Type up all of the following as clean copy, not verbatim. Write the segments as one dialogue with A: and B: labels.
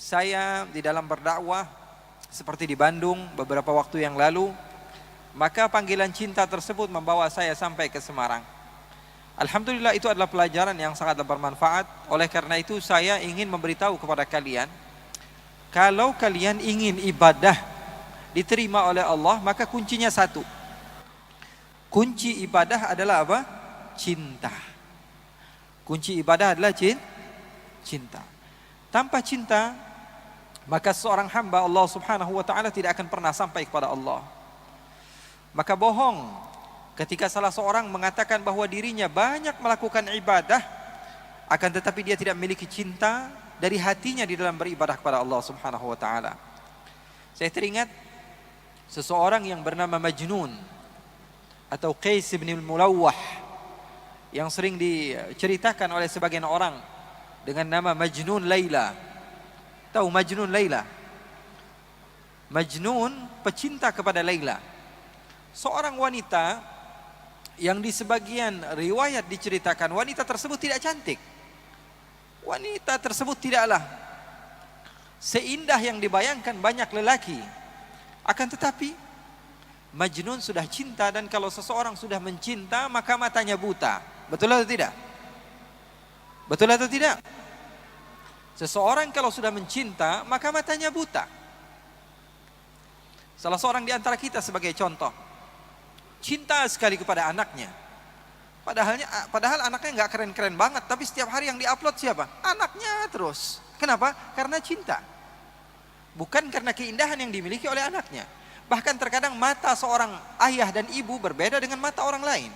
A: saya di dalam berdakwah seperti di Bandung beberapa waktu yang lalu, maka panggilan cinta tersebut membawa saya sampai ke Semarang. Alhamdulillah itu adalah pelajaran yang sangat bermanfaat. Oleh karena itu saya ingin memberitahu kepada kalian, kalau kalian ingin ibadah diterima oleh Allah, maka kuncinya satu. Kunci ibadah adalah apa? Cinta. Kunci ibadah adalah cinta. Tanpa cinta, maka seorang hamba Allah Subhanahu wa taala tidak akan pernah sampai kepada Allah. Maka bohong ketika salah seorang mengatakan bahwa dirinya banyak melakukan ibadah, akan tetapi dia tidak memiliki cinta dari hatinya di dalam beribadah kepada Allah Subhanahu wa taala. Saya teringat seseorang yang bernama Majnun atau Qais bin Mulawwah, yang sering diceritakan oleh sebagian orang dengan nama Majnun Laila. Tahu Majnun Laila? Majnun pecinta kepada Laila, seorang wanita yang di sebagian riwayat diceritakan wanita tersebut tidak cantik. Wanita tersebut tidaklah seindah yang dibayangkan banyak lelaki. Akan tetapi Majnun sudah cinta, dan kalau seseorang sudah mencinta maka matanya buta. Betul atau tidak? Betul atau tidak? Seseorang kalau sudah mencinta maka matanya buta. Salah seorang di antara kita sebagai contoh, cinta sekali kepada anaknya. Padahal anaknya nggak keren-keren banget, tapi setiap hari yang diupload siapa? Anaknya terus. Kenapa? Karena cinta. Bukan karena keindahan yang dimiliki oleh anaknya. Bahkan terkadang mata seorang ayah dan ibu berbeda dengan mata orang lain.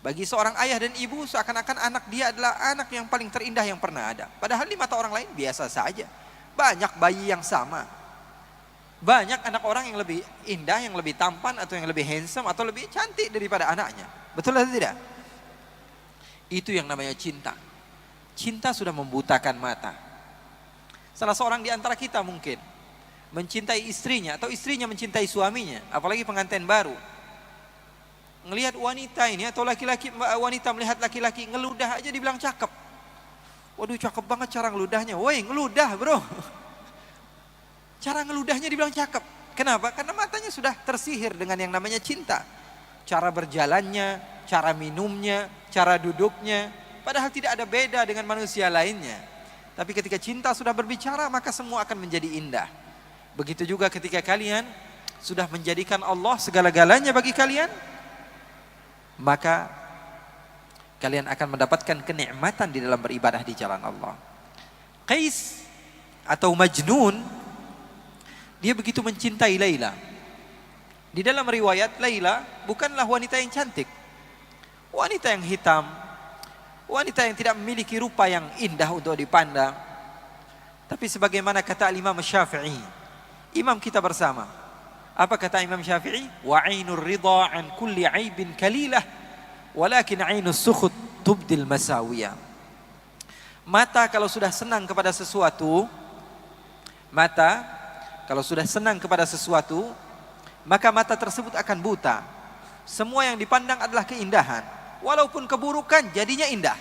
A: Bagi seorang ayah dan ibu seakan-akan anak dia adalah anak yang paling terindah yang pernah ada. Padahal di mata orang lain biasa saja. Banyak bayi yang sama. Banyak anak orang yang lebih indah, yang lebih tampan, atau yang lebih handsome, atau lebih cantik daripada anaknya. Betul atau tidak? Itu yang namanya cinta. Cinta sudah membutakan mata. Salah seorang di antara kita mungkin mencintai istrinya, atau istrinya mencintai suaminya, apalagi pengantin baru. Ngelihat wanita ini, atau laki-laki, wanita melihat laki-laki ngeludah aja dibilang cakep. Waduh, cakep banget cara ngeludahnya. Woi, ngeludah bro. Cara ngeludahnya dibilang cakep. Kenapa? Karena matanya sudah tersihir dengan yang namanya cinta. Cara berjalannya, cara minumnya, cara duduknya, padahal tidak ada beda dengan manusia lainnya. Tapi ketika cinta sudah berbicara, maka semua akan menjadi indah. Begitu juga ketika kalian sudah menjadikan Allah segala-galanya bagi kalian, maka kalian akan mendapatkan kenikmatan di dalam beribadah di jalan Allah. Qais atau Majnun, dia begitu mencintai Laila. Di dalam riwayat, Laila bukanlah wanita yang cantik, wanita yang hitam, wanita yang tidak memiliki rupa yang indah untuk dipandang. Tapi sebagaimana kata Imam Syafi'i, imam kita bersama, apa kata Imam Syafi'i? Wa 'ainur ridha 'an kulli 'aibin kalilah, walakin 'ainus sukhut tubdil masawiyah. Mata kalau sudah senang kepada sesuatu, maka mata tersebut akan buta. Semua yang dipandang adalah keindahan, walaupun keburukan jadinya indah.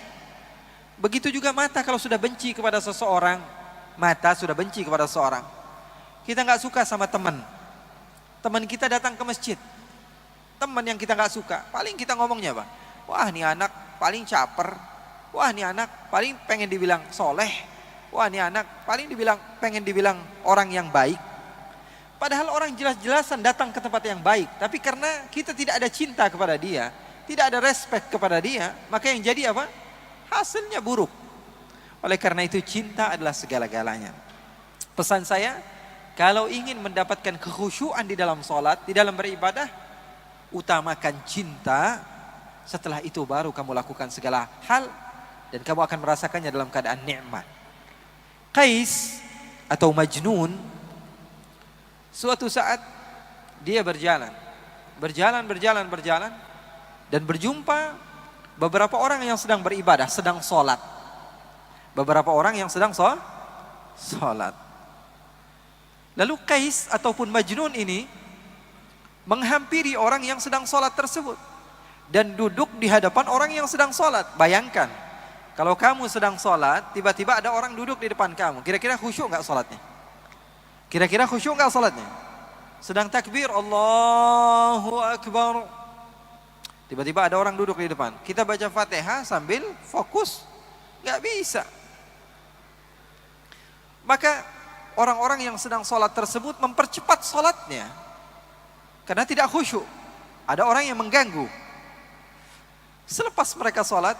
A: Begitu juga mata kalau sudah benci kepada seseorang, mata sudah benci kepada seseorang. Kita nggak suka sama teman kita datang ke masjid, teman yang kita nggak suka, paling kita ngomongnya apa? Wah, ini anak paling caper. Wah, ini anak paling pengen dibilang soleh. Wah, ini anak paling pengen dibilang orang yang baik. Padahal orang jelas-jelasan datang ke tempat yang baik, tapi karena kita tidak ada cinta kepada dia, tidak ada respect kepada dia, maka yang jadi apa? Hasilnya buruk. Oleh karena itu cinta adalah segala-galanya. Pesan saya, kalau ingin mendapatkan kekhusyuan di dalam sholat, di dalam beribadah, utamakan cinta. Setelah itu baru kamu lakukan segala hal, dan kamu akan merasakannya dalam keadaan nikmat. Qais atau Majnun, suatu saat dia berjalan, dan berjumpa beberapa orang yang sedang beribadah, sedang sholat. Beberapa orang yang sedang sholat. Lalu Qais ataupun Majnun ini menghampiri orang yang sedang sholat tersebut dan duduk di hadapan orang yang sedang sholat. Bayangkan, Kalau kamu sedang sholat, tiba-tiba ada orang duduk di depan kamu, kira-kira khusyuk nggak sholatnya? Kira-kira khusyuk nggak sholatnya? Sedang takbir, Allahu Akbar, tiba-tiba ada orang duduk di depan. Kita baca Fatihah sambil fokus, nggak bisa. Maka orang-orang yang sedang sholat tersebut mempercepat sholatnya, karena tidak khusyuk. Ada orang yang mengganggu. Selepas mereka sholat,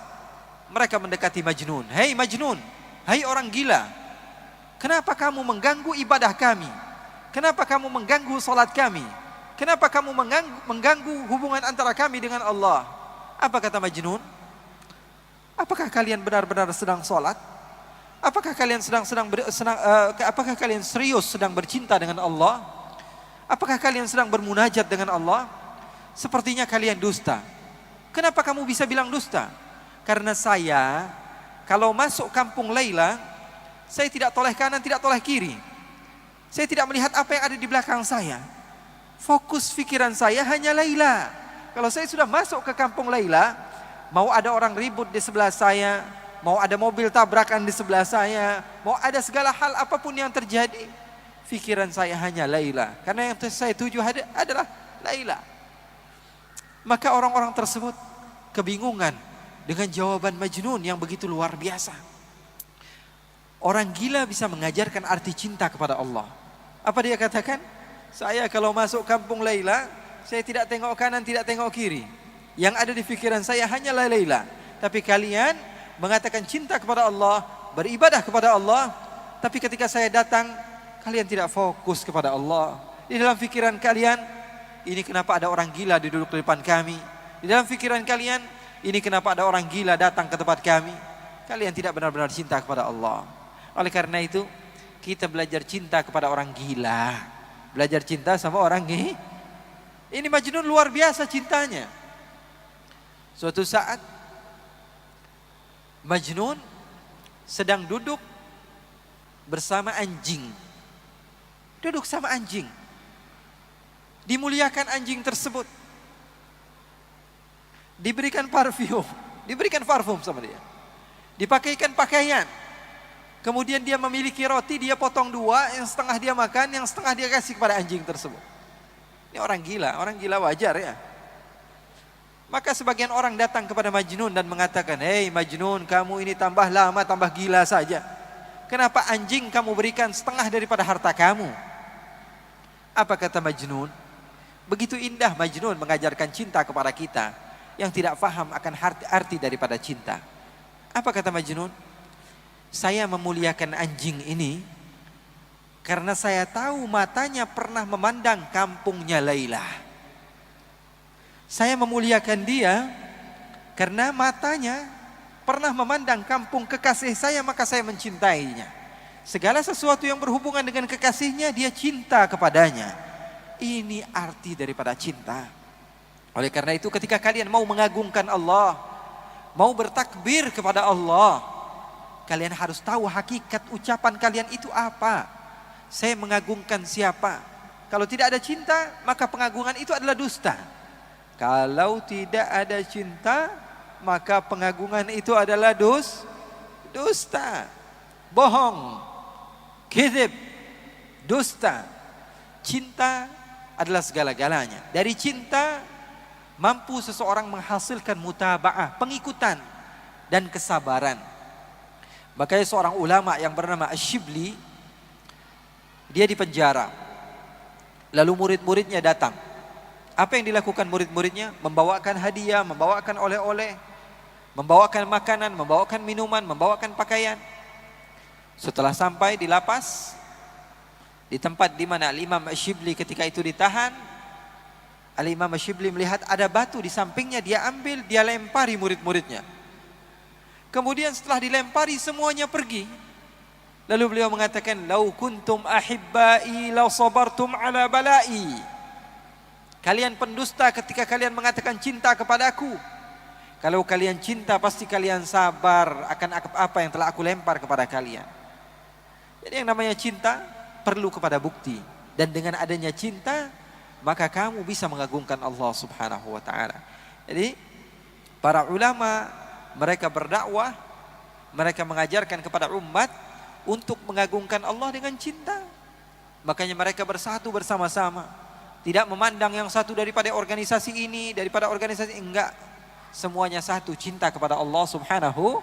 A: mereka mendekati Majnun. Hei Majnun, hai orang gila, kenapa kamu mengganggu ibadah kami? Kenapa kamu mengganggu sholat kami? Kenapa kamu mengganggu hubungan antara kami dengan Allah? Apa kata Majnun? Apakah kalian benar-benar sedang sholat? Apakah kalian apakah kalian serius sedang bercinta dengan Allah? Apakah kalian sedang bermunajat dengan Allah? Sepertinya kalian dusta. Kenapa kamu bisa bilang dusta? Karena saya kalau masuk kampung Laila, saya tidak toleh kanan, tidak toleh kiri. Saya tidak melihat apa yang ada di belakang saya. Fokus pikiran saya hanya Laila. Kalau saya sudah masuk ke kampung Laila, mau ada orang ribut di sebelah saya, mau ada mobil tabrakan di sebelah saya, mau ada segala hal apapun yang terjadi, pikiran saya hanya Laila. Karena yang saya tuju adalah Laila. Maka orang-orang tersebut kebingungan dengan jawaban Majnun yang begitu luar biasa. Orang gila bisa mengajarkan arti cinta kepada Allah. Apa dia katakan? Saya kalau masuk kampung Laila, saya tidak tengok kanan, tidak tengok kiri. Yang ada di pikiran saya hanyalah Laila. Tapi kalian mengatakan cinta kepada Allah, beribadah kepada Allah, tapi ketika saya datang, kalian tidak fokus kepada Allah. Di dalam pikiran kalian, ini kenapa ada orang gila duduk di depan kami? Di dalam pikiran kalian, ini kenapa ada orang gila datang ke tempat kami? Kalian tidak benar-benar cinta kepada Allah. Oleh karena itu, kita belajar cinta kepada orang gila. Belajar cinta sama orang ini Majnun luar biasa cintanya. Suatu saat, Majnun sedang duduk bersama anjing. Duduk sama anjing. Dimuliakan anjing tersebut. Diberikan parfum sama dia. Dipakaikan pakaian. Kemudian dia memiliki roti, dia potong dua, yang setengah dia makan, yang setengah dia kasih kepada anjing tersebut. Ini orang gila wajar ya. Maka sebagian orang datang kepada Majnun dan mengatakan, hei Majnun, kamu ini tambah lama, tambah gila saja. Kenapa anjing kamu berikan setengah daripada harta kamu? Apa kata Majnun? Begitu indah Majnun mengajarkan cinta kepada kita yang tidak faham akan arti daripada cinta. Apa kata Majnun? Saya memuliakan anjing ini karena saya tahu matanya pernah memandang kampungnya Laila. Saya memuliakan dia karena matanya pernah memandang kampung kekasih saya, maka saya mencintainya. Segala sesuatu yang berhubungan dengan kekasihnya, dia cinta kepadanya. Ini arti daripada cinta. Oleh karena itu ketika kalian mau mengagungkan Allah, mau bertakbir kepada Allah, kalian harus tahu hakikat ucapan kalian itu apa. Saya mengagungkan siapa? Kalau tidak ada cinta, maka pengagungan itu adalah dusta. Kalau tidak ada cinta, maka pengagungan itu adalah dusta. Bohong, kizib, dusta. Cinta adalah segala-galanya. Dari cinta mampu seseorang menghasilkan mutaba'ah, pengikutan dan kesabaran. Makanya seorang ulama yang bernama Ash-Shibli, dia dipenjara. Lalu murid-muridnya datang. Apa yang dilakukan murid-muridnya? Membawakan hadiah, membawakan oleh-oleh, membawakan makanan, membawakan minuman, membawakan pakaian. Setelah sampai di lapas, di tempat di mana Al-Imam Ash-Shibli ketika itu ditahan, Al-Imam Ash-Shibli melihat ada batu di sampingnya, dia ambil, dia lempari murid-muridnya. Kemudian setelah dilempari semuanya pergi. Lalu beliau mengatakan, "Lau kuntum ahibbai la sabartum ala balai." Kalian pendusta ketika kalian mengatakan cinta kepadaku. Kalau kalian cinta pasti kalian sabar akan apa yang telah aku lempar kepada kalian. Jadi yang namanya cinta perlu kepada bukti. Dan dengan adanya cinta, maka kamu bisa mengagungkan Allah Subhanahu wa ta'ala. Jadi para ulama mereka berdakwah Mereka mengajarkan kepada umat untuk mengagungkan Allah dengan cinta. Makanya mereka bersatu bersama-sama. Tidak memandang yang satu daripada organisasi ini, daripada organisasi enggak. Semuanya satu, cinta kepada Allah Subhanahu